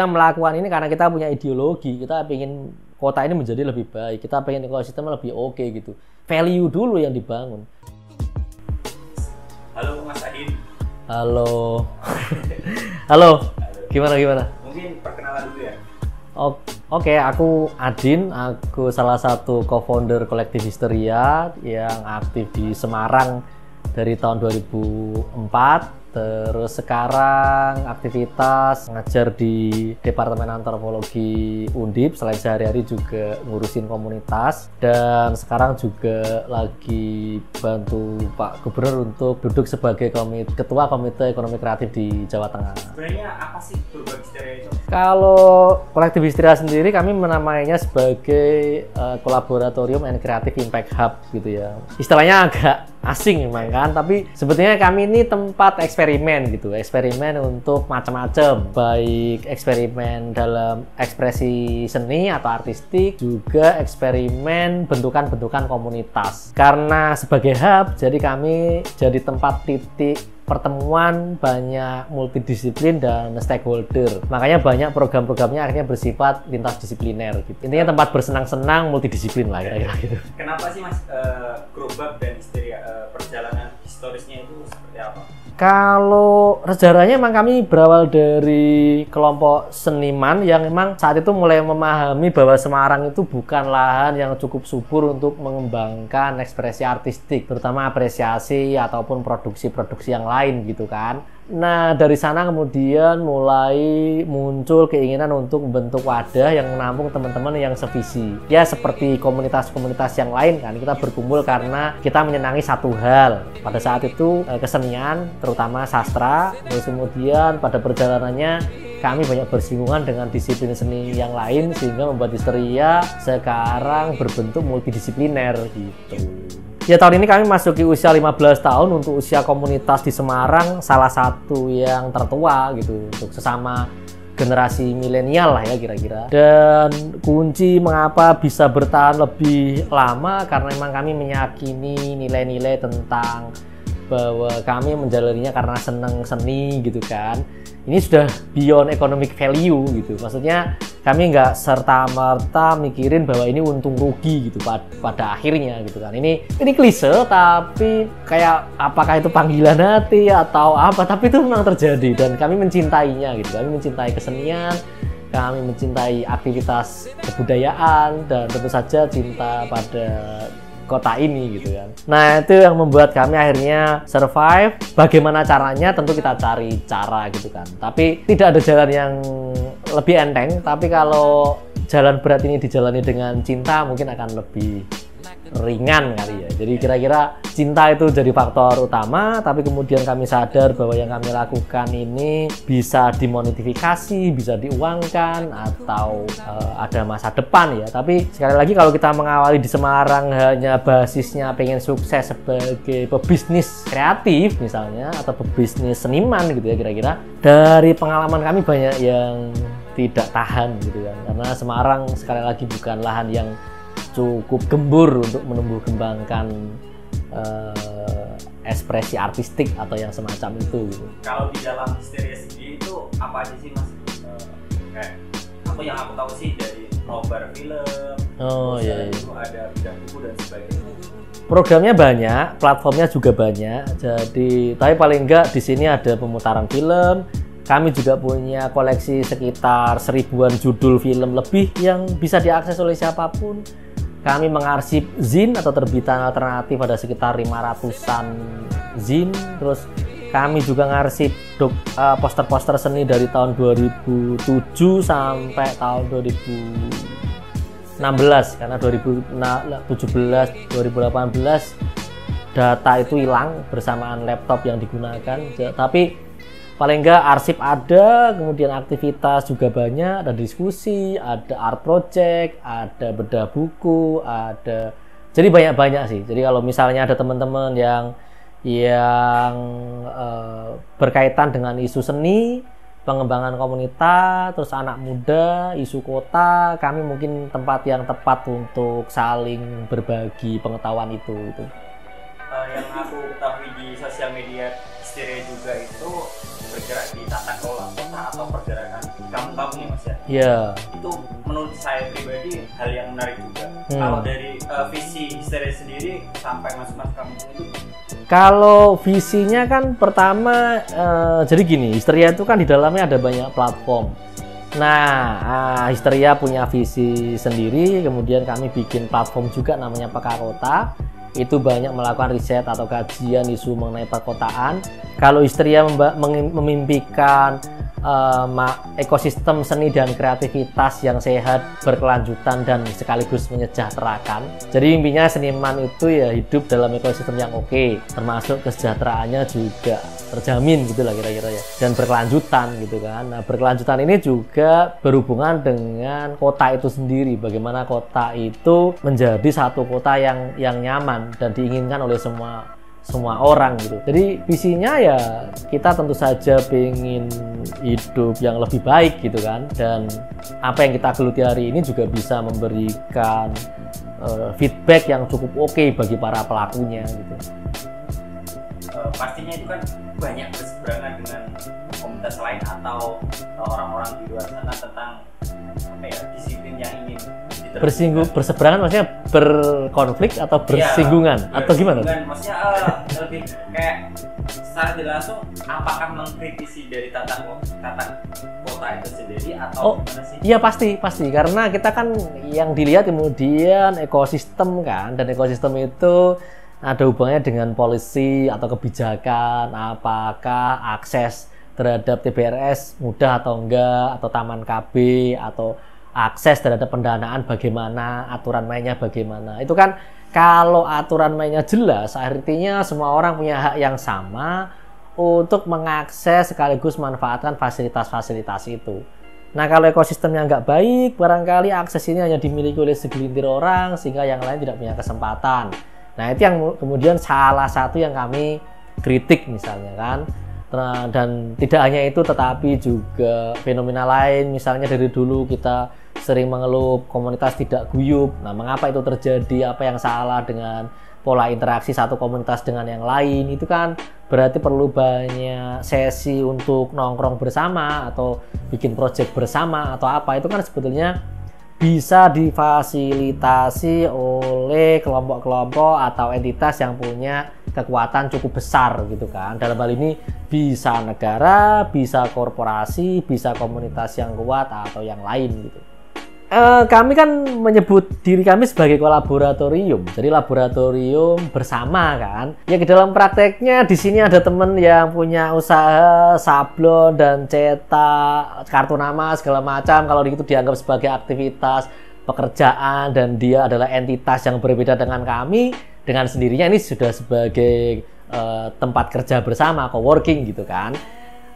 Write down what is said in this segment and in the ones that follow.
kita melakukan ini karena kita punya ideologi, kita pengen kota ini menjadi lebih baik, kita pengen ekosistem lebih oke gitu. Value dulu yang dibangun. Halo Mas Adin. Halo. Halo. Gimana? Mungkin perkenalan dulu ya. Oke, aku Adin, aku salah satu co-founder kolektif Histeria yang aktif di Semarang dari tahun 2004. Terus sekarang aktivitas ngajar di Departemen Antropologi Undip, selain sehari-hari juga ngurusin komunitas, dan sekarang juga lagi bantu Pak Gubernur untuk duduk sebagai Ketua Komite Ekonomi Kreatif di Jawa Tengah. Sebenarnya apa sih Global Histeria itu? Kalau kolektif Histeria sendiri kami menamainya sebagai Collaboratorium and Creative Impact Hub gitu ya. Istilahnya agak asing memang kan, tapi sebetulnya kami ini tempat eksperimen gitu, eksperimen untuk macam-macam, baik eksperimen dalam ekspresi seni atau artistik, juga eksperimen bentukan-bentukan komunitas. Karena sebagai hub, jadi kami jadi tempat titik pertemuan banyak multidisiplin dan stakeholder. Makanya banyak program-programnya akhirnya bersifat lintas disipliner gitu. Intinya tempat bersenang-senang multidisiplin lah kira-kira gitu. Kenapa sih Mas Gerobak dan Histeria, perjalanan historisnya itu seperti apa? Kalau sejarahnya memang kami berawal dari kelompok seniman yang memang saat itu mulai memahami bahwa Semarang itu bukan lahan yang cukup subur untuk mengembangkan ekspresi artistik, terutama apresiasi ataupun produksi-produksi yang lain gitu kan. Nah, dari sana kemudian mulai muncul keinginan untuk membentuk wadah yang menampung teman-teman yang sevisi. Ya, seperti komunitas-komunitas yang lain kan, kita berkumpul karena kita menyenangi satu hal. Pada saat itu kesenian, terutama sastra. Terus kemudian pada perjalanannya kami banyak bersinggungan dengan disiplin seni yang lain sehingga membuat Histeria sekarang berbentuk multidisipliner gitu. Ya, tahun ini kami masuki usia 15 tahun untuk usia komunitas di Semarang, salah satu yang tertua gitu untuk sesama generasi milenial lah ya kira-kira. Dan kunci mengapa bisa bertahan lebih lama karena memang kami meyakini nilai-nilai tentang bahwa kami menjalaninya karena senang seni gitu kan. Ini sudah beyond economic value gitu. Maksudnya kami nggak serta-merta mikirin bahwa ini untung rugi gitu pada akhirnya gitu kan. Ini klise tapi kayak apakah itu panggilan hati atau apa, tapi itu memang terjadi dan kami mencintainya gitu. Kami mencintai kesenian, kami mencintai aktivitas kebudayaan dan tentu saja cinta pada kota ini gitu kan. Nah, itu yang membuat kami akhirnya survive. Bagaimana caranya? Tentu kita cari cara gitu kan. Tapi tidak ada jalan yang lebih enteng. Tapi kalau jalan berat ini dijalani dengan cinta mungkin akan lebih ringan kali ya. Jadi kira-kira cinta itu jadi faktor utama, tapi kemudian kami sadar bahwa yang kami lakukan ini bisa dimonetisasi, bisa diuangkan atau ada masa depan ya. Tapi sekali lagi kalau kita mengawali di Semarang hanya basisnya pengen sukses sebagai pebisnis kreatif misalnya atau pebisnis seniman gitu ya kira-kira, dari pengalaman kami banyak yang tidak tahan gitu kan. Karena Semarang sekali lagi bukan lahan yang cukup gembur untuk menumbuh kembangkan ekspresi artistik atau yang semacam itu gitu. Kalau di dalam Histeria sendiri itu apa aja sih Mas? Kayak apa yang aku tahu sih dari nobar film, itu ada bidang buku dan sebagainya. Programnya banyak, platformnya juga banyak. Jadi, tapi paling enggak di sini ada pemutaran film. Kami juga punya koleksi sekitar 1000-an judul film lebih yang bisa diakses oleh siapapun. Kami mengarsip zin atau terbitan alternatif ada sekitar 500-an zin. Terus kami juga ngarsip poster-poster seni dari tahun 2007 sampai tahun 2016 karena 2017, 2018 data itu hilang bersamaan laptop yang digunakan. Tapi paling enggak arsip ada, kemudian aktivitas juga banyak, ada diskusi, ada art project, ada bedah buku, ada, jadi banyak-banyak sih. Jadi kalau misalnya ada teman-teman yang berkaitan dengan isu seni, pengembangan komunitas, terus anak muda, isu kota, kami mungkin tempat yang tepat untuk saling berbagi pengetahuan itu. Yang aku ketahui di sosial media Histeria juga itu bergerak di tata kelola kota atau pergerakan kamu nih Mas ya. Iya. Itu menurut saya pribadi hal yang menarik juga. Kalau dari visi Histeria sendiri sampai masuk kampung itu, kalau visinya kan pertama jadi gini, Histeria itu kan di dalamnya ada banyak platform. Nah, Histeria punya visi sendiri, kemudian kami bikin platform juga namanya Peka Kota. Itu banyak melakukan riset atau kajian isu mengenai perkotaan. Kalau Histeria memimpikan ekosistem seni dan kreativitas yang sehat, berkelanjutan dan sekaligus menyejahterakan. Jadi mimpinya seniman itu ya hidup dalam ekosistem yang oke, termasuk kesejahteraannya juga terjamin gitulah kira-kira ya, dan berkelanjutan gitu kan. Nah, berkelanjutan ini juga berhubungan dengan kota itu sendiri, bagaimana kota itu menjadi satu kota yang nyaman dan diinginkan oleh semua orang gitu. Jadi visinya ya kita tentu saja pengen hidup yang lebih baik gitu kan, dan apa yang kita geluti hari ini juga bisa memberikan feedback yang cukup oke bagi para pelakunya gitu. Pastinya itu kan banyak berseberangan dengan komunitas lain atau orang-orang di luar sana tentang apa ya, disiplin yang ingin berseberangan maksudnya berkonflik atau bersinggungan atau gimana? Maksudnya lebih kayak secara tidak langsung apakah mengkritisi dari tata kota itu sendiri atau gimana sih? Iya pasti karena kita kan yang dilihat kemudian ekosistem kan, dan ekosistem itu ada hubungannya dengan polisi atau kebijakan, apakah akses terhadap TBRS mudah atau enggak, atau taman KB, atau akses terhadap pendanaan bagaimana, aturan mainnya bagaimana. Itu kan kalau aturan mainnya jelas, artinya semua orang punya hak yang sama untuk mengakses sekaligus manfaatkan fasilitas-fasilitas itu. Nah, kalau ekosistemnya nggak baik, barangkali akses ini hanya dimiliki oleh segelintir orang sehingga yang lain tidak punya kesempatan. Nah, itu yang kemudian salah satu yang kami kritik misalnya kan. Dan tidak hanya itu, tetapi juga fenomena lain, misalnya dari dulu kita sering mengeluh komunitas tidak guyup. Nah, mengapa itu terjadi? Apa yang salah dengan pola interaksi satu komunitas dengan yang lain? Itu kan berarti perlu banyak sesi untuk nongkrong bersama atau bikin project bersama atau apa. Itu kan sebetulnya bisa difasilitasi oleh kelompok-kelompok atau entitas yang punya kekuatan cukup besar gitu kan. Dalam hal ini bisa negara, bisa korporasi, bisa komunitas yang kuat atau yang lain gitu. Kami kan menyebut diri kami sebagai kolaboratorium, jadi laboratorium bersama kan. Ya di dalam prakteknya di sini ada teman yang punya usaha sablon dan cetak kartu nama segala macam. Kalau itu dianggap sebagai aktivitas pekerjaan dan dia adalah entitas yang berbeda dengan kami, dengan sendirinya ini sudah sebagai tempat kerja bersama, coworking gitu kan.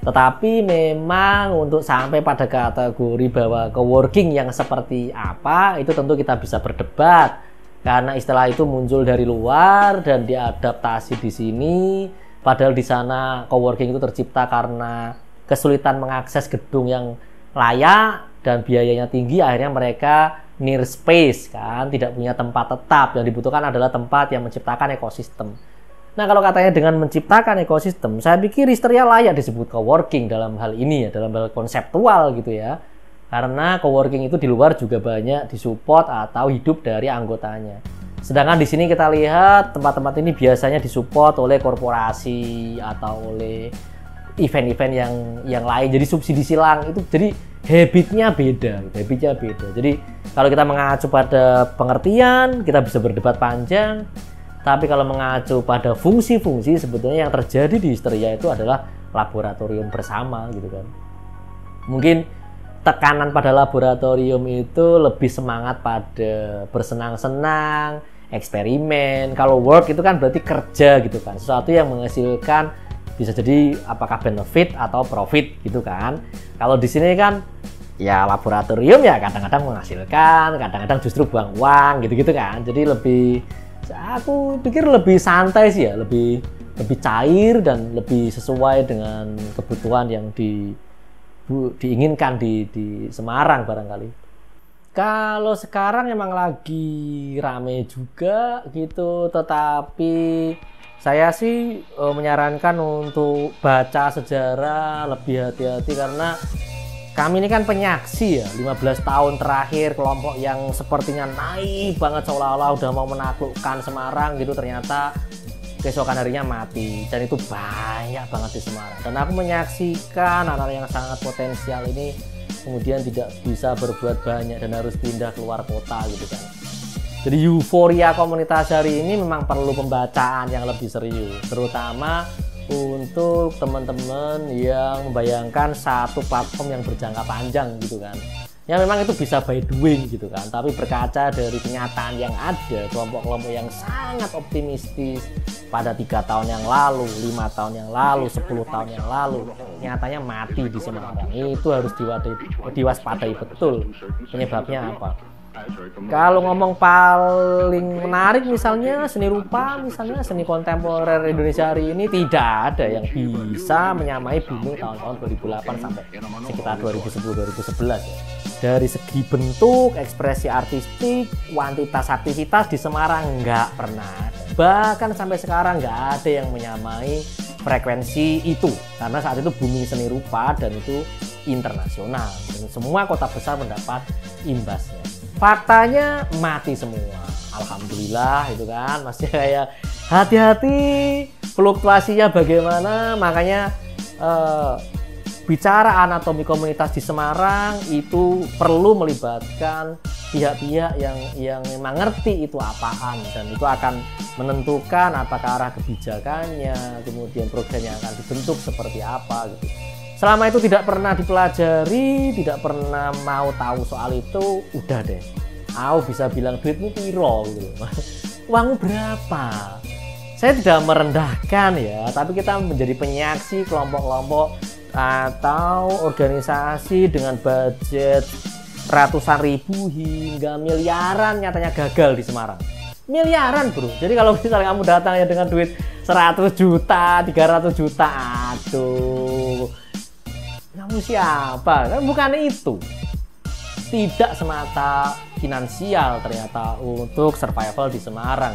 Tetapi memang untuk sampai pada kategori bahwa coworking yang seperti apa, itu tentu kita bisa berdebat. Karena istilah itu muncul dari luar dan diadaptasi di sini. Padahal di sana coworking itu tercipta karena kesulitan mengakses gedung yang layak dan biayanya tinggi. Akhirnya mereka near space kan, tidak punya tempat tetap. Yang dibutuhkan adalah tempat yang menciptakan ekosistem. Nah, kalau katanya dengan menciptakan ekosistem, saya pikir Histeria layak disebut coworking dalam hal ini ya, dalam hal konseptual gitu ya. Karena coworking itu di luar juga banyak disupport atau hidup dari anggotanya. Sedangkan di sini kita lihat tempat-tempat ini biasanya disupport oleh korporasi atau oleh event-event yang lain. Jadi subsidi silang itu, jadi habitnya beda. Jadi kalau kita mengacu pada pengertian, kita bisa berdebat panjang. Tapi kalau mengacu pada fungsi-fungsi, sebetulnya yang terjadi di Histeria itu adalah laboratorium bersama gitu kan. Mungkin tekanan pada laboratorium itu lebih semangat pada bersenang-senang, eksperimen. Kalau work itu kan berarti kerja gitu kan, sesuatu yang menghasilkan, bisa jadi apakah benefit atau profit gitu kan. Kalau di sini kan ya laboratorium ya kadang-kadang menghasilkan, kadang-kadang justru buang uang gitu-gitu kan. Jadi aku pikir lebih santai sih ya, lebih cair dan lebih sesuai dengan kebutuhan yang diinginkan di Semarang barangkali. Kalau sekarang emang lagi rame juga gitu, tetapi Saya sih menyarankan untuk baca sejarah lebih hati-hati karena kami ini kan penyaksi ya, 15 tahun terakhir kelompok yang sepertinya naik banget seolah-olah udah mau menaklukkan Semarang gitu, ternyata keesokan harinya mati, dan itu banyak banget di Semarang. Dan aku menyaksikan anak-anak yang sangat potensial ini kemudian tidak bisa berbuat banyak dan harus pindah keluar kota gitu kan. Jadi euforia komunitas hari ini memang perlu pembacaan yang lebih serius, terutama untuk teman-teman yang membayangkan satu platform yang berjangka panjang gitu kan. Ya memang itu bisa by doing gitu kan, tapi berkaca dari kenyataan yang ada, kelompok-kelompok yang sangat optimistis pada 3 tahun yang lalu, 5 tahun yang lalu, 10 tahun yang lalu, nyatanya mati di Semarang. Itu harus diwaspadai betul. Penyebabnya apa? Kalau ngomong paling menarik misalnya seni rupa, misalnya seni kontemporer Indonesia hari ini tidak ada yang bisa menyamai booming tahun-tahun 2008 sampai sekitar 2010-2011 ya. Dari segi bentuk, ekspresi artistik, kuantitas aktivitas di Semarang nggak pernah ada. Bahkan sampai sekarang nggak ada yang menyamai frekuensi itu, karena saat itu booming seni rupa dan itu internasional. Dan semua kota besar mendapat imbasnya. Faktanya mati semua, alhamdulillah itu kan. Masih kayak hati-hati fluktuasinya bagaimana. Makanya bicara anatomi komunitas di Semarang itu perlu melibatkan pihak-pihak yang memang ngerti itu apaan, dan itu akan menentukan apakah arah kebijakannya, kemudian programnya akan dibentuk seperti apa gitu. Selama itu tidak pernah dipelajari, tidak pernah mau tahu soal itu, udah deh. Aku bisa bilang duitmu piro gitu. Uangmu berapa? Saya tidak merendahkan ya, tapi kita menjadi penyaksi kelompok-kelompok atau organisasi dengan budget ratusan ribu hingga miliaran nyatanya gagal di Semarang. Miliaran bro. Jadi kalau misalnya kamu datang ya dengan duit 100 juta, 300 juta, aduh, kamu siapa? Kan bukan itu. Tidak semata finansial ternyata untuk survival di Semarang.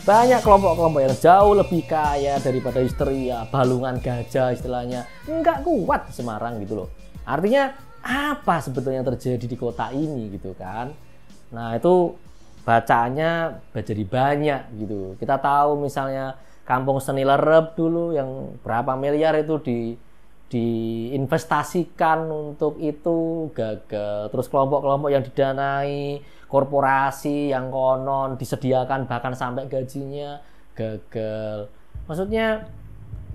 Banyak kelompok-kelompok yang jauh lebih kaya daripada histeria, balungan gajah istilahnya, nggak kuat di Semarang gitu loh. Artinya apa sebetulnya yang terjadi di kota ini gitu kan. Nah itu bacaannya jadi banyak gitu. Kita tahu misalnya Kampung Seni Lerep dulu yang berapa miliar itu diinvestasikan untuk itu gagal. Terus kelompok-kelompok yang didanai korporasi yang konon disediakan bahkan sampai gajinya gagal. Maksudnya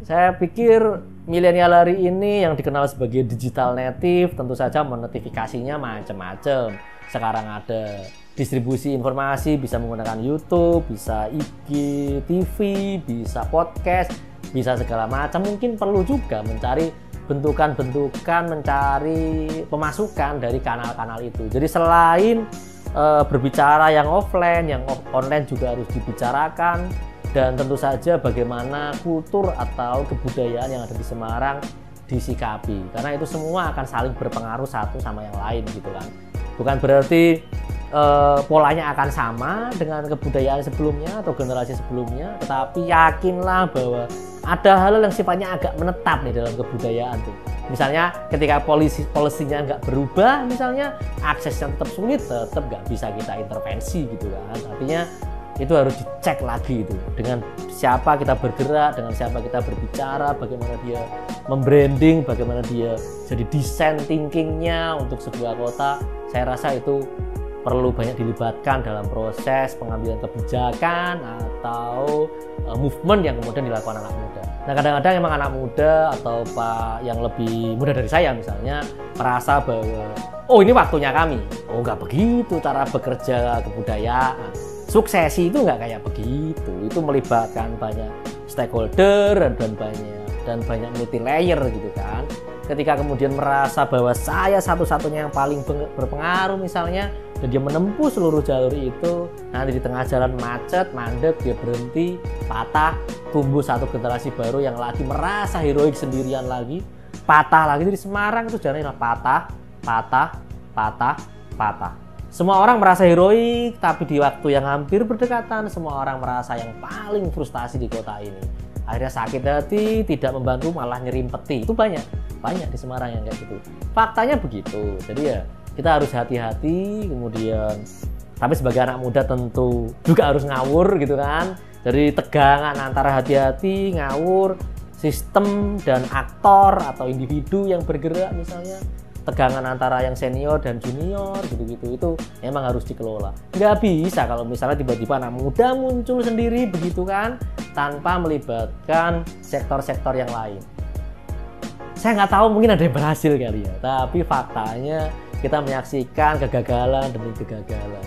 saya pikir milenial hari ini yang dikenal sebagai digital native tentu saja monetisasinya macam-macam. Sekarang ada distribusi informasi, bisa menggunakan YouTube, bisa IG, TV, bisa podcast, bisa segala macam. Mungkin perlu juga mencari bentukan-bentukan, mencari pemasukan dari kanal-kanal itu. Jadi selain berbicara yang offline, yang online juga harus dibicarakan, dan tentu saja bagaimana kultur atau kebudayaan yang ada di Semarang disikapi, karena itu semua akan saling berpengaruh satu sama yang lain gitu kan. Bukan berarti polanya akan sama dengan kebudayaan sebelumnya atau generasi sebelumnya, tetapi yakinlah bahwa ada hal yang sifatnya agak menetap nih dalam kebudayaan tuh. Misalnya ketika polisinya nggak berubah, misalnya aksesnya tetap sulit, tetap nggak bisa kita intervensi gitu kan. Artinya itu harus dicek lagi itu, dengan siapa kita bergerak, dengan siapa kita berbicara, bagaimana dia membranding, bagaimana dia jadi desain thinkingnya untuk sebuah kota. Saya rasa itu perlu banyak dilibatkan dalam proses pengambilan kebijakan atau movement yang kemudian dilakukan anak muda. Nah kadang-kadang emang anak muda atau Pak yang lebih muda dari saya misalnya merasa bahwa oh ini waktunya kami. Oh nggak begitu cara bekerja kebudayaan. Suksesi itu nggak kayak begitu. Itu melibatkan banyak stakeholder dan banyak multi layer gitu kan. Ketika kemudian merasa bahwa saya satu-satunya yang paling berpengaruh misalnya, dan dia menempuh seluruh jalur itu, nanti di tengah jalan macet, mandek, dia berhenti, patah, tumbuh satu generasi baru yang lagi merasa heroik sendirian lagi, patah lagi. Di Semarang itu jalannya patah, patah, patah, patah. Semua orang merasa heroik, tapi di waktu yang hampir berdekatan, semua orang merasa yang paling frustasi di kota ini. Akhirnya sakit hati, tidak membantu, malah nyerimpeti. Itu banyak di Semarang yang kayak gitu. Faktanya begitu. Jadi ya kita harus hati-hati, kemudian tapi sebagai anak muda tentu juga harus ngawur gitu kan. Dari tegangan antara hati-hati, ngawur, sistem dan aktor atau individu yang bergerak misalnya. Tegangan antara yang senior dan junior gitu-gitu itu memang harus dikelola. Nggak bisa kalau misalnya tiba-tiba anak muda muncul sendiri begitu kan, tanpa melibatkan sektor-sektor yang lain. Saya nggak tahu, mungkin ada yang berhasil kali ya, tapi faktanya kita menyaksikan kegagalan demi kegagalan.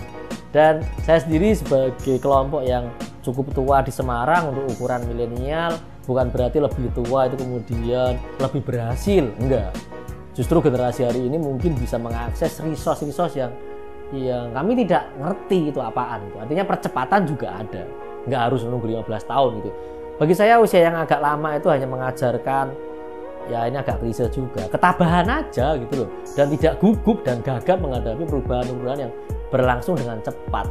Dan saya sendiri sebagai kelompok yang cukup tua di Semarang untuk ukuran milenial, bukan berarti lebih tua itu kemudian lebih berhasil, enggak. Justru generasi hari ini mungkin bisa mengakses resource-resource yang kami tidak ngerti itu apaan. Itu artinya percepatan juga ada, nggak harus menunggu 15 tahun gitu. Bagi saya usia yang agak lama itu hanya mengajarkan, ya ini agak klise juga, ketabahan aja gitu loh, dan tidak gugup dan gagap menghadapi perubahan-perubahan yang berlangsung dengan cepat.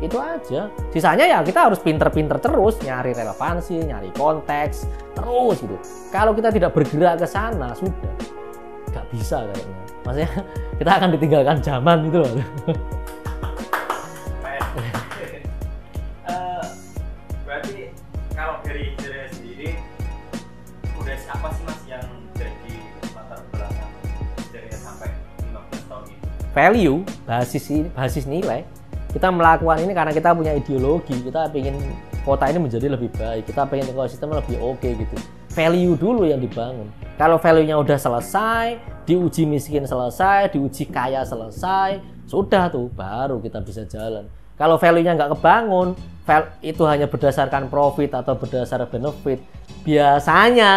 Itu aja. Sisanya ya kita harus pinter-pinter terus nyari relevansi, nyari konteks terus gitu. Kalau kita tidak bergerak ke sana sudah nggak bisa kayaknya. Maksudnya kita akan ditinggalkan zaman gitu loh. Berarti kalau dari sendiri udah apa sih Mas yang jadi latar belakang dari sampai 15 tahun ini? Value, basis nilai. Kita melakukan ini karena kita punya ideologi, kita pengen kota ini menjadi lebih baik, kita pengen ekosistem lebih oke gitu. Value dulu yang dibangun. Kalau value-nya udah selesai, diuji miskin selesai, diuji kaya selesai, sudah tuh baru kita bisa jalan. Kalau value-nya nggak kebangun, itu hanya berdasarkan profit atau berdasarkan benefit, biasanya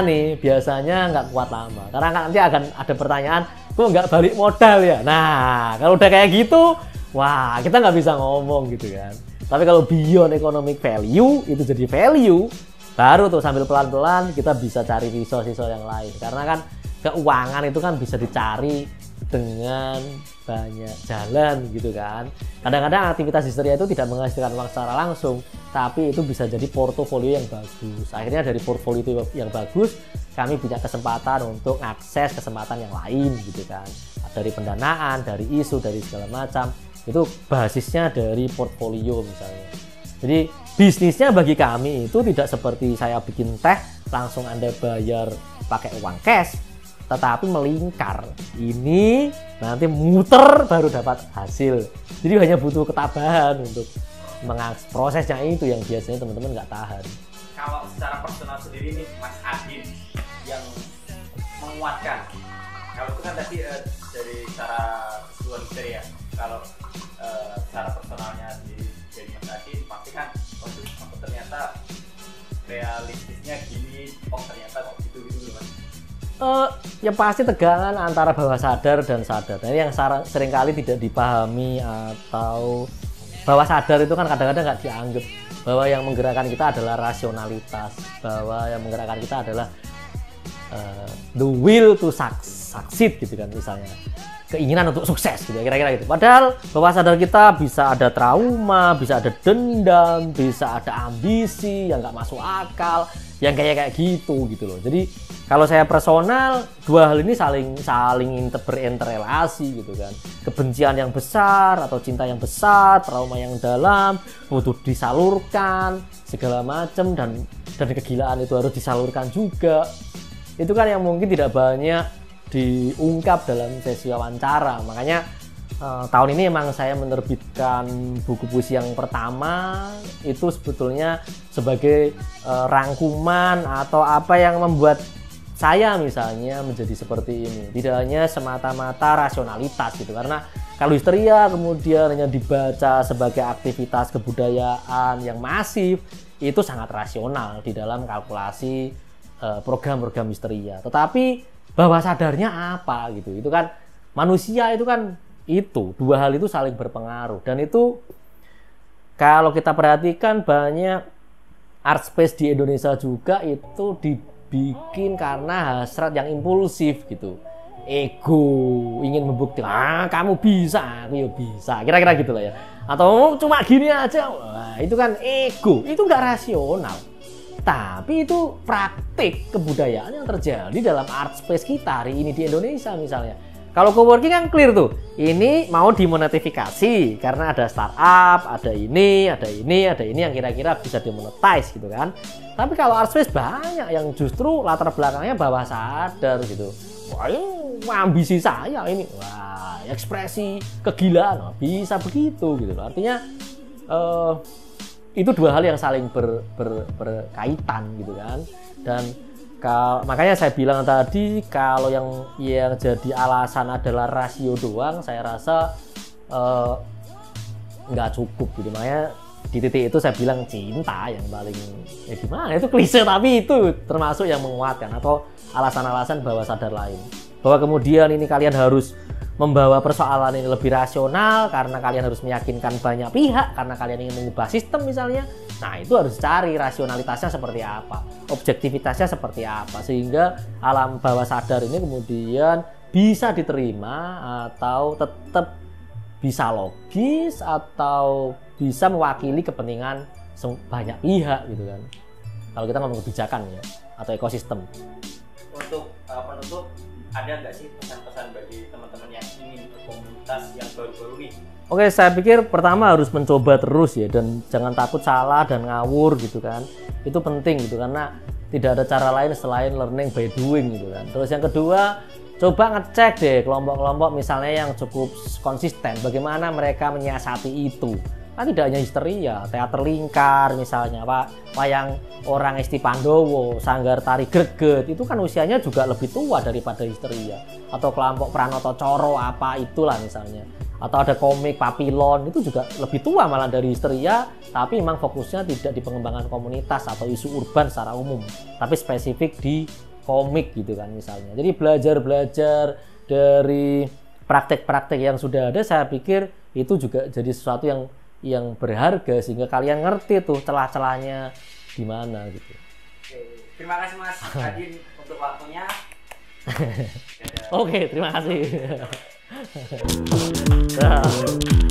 nggak kuat lama. Karena nanti akan ada pertanyaan, kok nggak balik modal ya? Nah, kalau udah kayak gitu, wah kita nggak bisa ngomong gitu kan. Tapi kalau beyond economic value, itu jadi value, baru tuh sambil pelan-pelan kita bisa cari resource-resource yang lain. Karena kan keuangan itu kan bisa dicari dengan banyak jalan gitu kan. Kadang-kadang aktivitas histeria itu tidak menghasilkan uang secara langsung, tapi itu bisa jadi portofolio yang bagus. Akhirnya dari portofolio yang bagus, kami punya kesempatan untuk akses kesempatan yang lain gitu kan. Dari pendanaan, dari isu, dari segala macam. Itu basisnya dari portfolio misalnya. Jadi bisnisnya bagi kami itu tidak seperti saya bikin teh langsung Anda bayar pakai uang cash, tetapi melingkar. Ini nanti muter baru dapat hasil. Jadi hanya butuh ketabahan untuk mengakses prosesnya itu yang biasanya teman-teman nggak tahan. Kalau secara personal sendiri nih Mas Adin yang menguatkan. Kalau itu kan tadi dari cara keseluruhan materi ya. Kalau secara personalnya sendiri dari Mas Adin pasti kan ternyata realistisnya gini, ternyata kok gitu Mas. Ya pasti tegangan antara bawah sadar dan sadar. Nah, ini yang seringkali tidak dipahami, atau bawah sadar itu kan kadang-kadang nggak dianggap bahwa yang menggerakkan kita adalah rasionalitas, bahwa yang menggerakkan kita adalah the will to succeed gitu kan, misalnya keinginan untuk sukses gitu, kira-kira gitu. Padahal bawah sadar kita bisa ada trauma, bisa ada dendam, bisa ada ambisi yang nggak masuk akal, yang kayak gitu loh. Jadi kalau saya personal, dua hal ini saling berinterrelasi gitu kan. Kebencian yang besar atau cinta yang besar, trauma yang dalam butuh disalurkan segala macam, dan kegilaan itu harus disalurkan juga. Itu kan yang mungkin tidak banyak diungkap dalam sesi wawancara. Makanya tahun ini emang saya menerbitkan buku puisi yang pertama itu sebetulnya sebagai rangkuman atau apa yang membuat saya misalnya menjadi seperti ini. Tidak hanya semata-mata rasionalitas gitu, karena kalau histeria kemudian hanya dibaca sebagai aktivitas kebudayaan yang masif, itu sangat rasional di dalam kalkulasi program-program histeria. Tetapi bawah sadarnya apa gitu, itu kan manusia itu kan, itu dua hal itu saling berpengaruh. Dan itu kalau kita perhatikan banyak art space di Indonesia juga itu dibikin karena hasrat yang impulsif gitu. ego, ingin membuktikan kamu bisa, aku ya bisa, kira-kira gitu lah ya. Atau cuma gini aja, wah, itu kan ego, itu nggak rasional. Tapi itu praktik kebudayaan yang terjadi dalam art space kita hari ini di Indonesia misalnya. Kalau coworking kan clear tuh, ini mau dimonetisasi karena ada startup, ada ini yang kira-kira bisa dimonetize gitu kan. Tapi kalau art space banyak yang justru latar belakangnya bawah sadar gitu. Wah, ini ambisi saya ini, wah, ekspresi kegilaan, wah, bisa begitu gitu loh. Artinya itu dua hal yang saling berkaitan gitu kan. Dan makanya saya bilang tadi kalau yang jadi alasan adalah rasio doang, saya rasa nggak cukup gitu. Makanya di titik itu saya bilang cinta yang paling gimana itu klise, tapi itu termasuk yang menguatkan, atau alasan-alasan bawah sadar lain bahwa kemudian ini kalian harus membawa persoalan ini lebih rasional karena kalian harus meyakinkan banyak pihak, karena kalian ingin mengubah sistem misalnya. Nah, itu harus cari rasionalitasnya seperti apa, objektivitasnya seperti apa, sehingga alam bawah sadar ini kemudian bisa diterima atau tetap bisa logis atau bisa mewakili kepentingan banyak pihak gitu kan. Kalau kita ngomong kebijakan ya, atau ekosistem. Untuk penutup, ada nggak sih pesan-pesan bagi teman-teman yang ingin berkomunitas yang baru-baru nih? Oke, saya pikir pertama harus mencoba terus ya, dan jangan takut salah dan ngawur gitu kan. Itu penting gitu, karena tidak ada cara lain selain learning by doing gitu kan. Terus yang kedua, coba ngecek deh kelompok-kelompok misalnya yang cukup konsisten, bagaimana mereka menyiasati itu. Kan tidak hanya histeria, teater lingkar misalnya, Pak, wayang orang Esti Pandowo, sanggar tari greget, itu kan usianya juga lebih tua daripada histeria. Atau kelompok Pranoto Coro apa itulah misalnya. Atau ada komik Papilon, itu juga lebih tua malah dari histeria, tapi memang fokusnya tidak di pengembangan komunitas atau isu urban secara umum, tapi spesifik di komik gitu kan misalnya. Jadi belajar-belajar dari praktek-praktek yang sudah ada, saya pikir itu juga jadi sesuatu yang berharga, sehingga kalian ngerti tuh celah-celahnya di mana gitu. Oke, terima kasih Mas Adin untuk waktunya. Oke, terima kasih. Nah.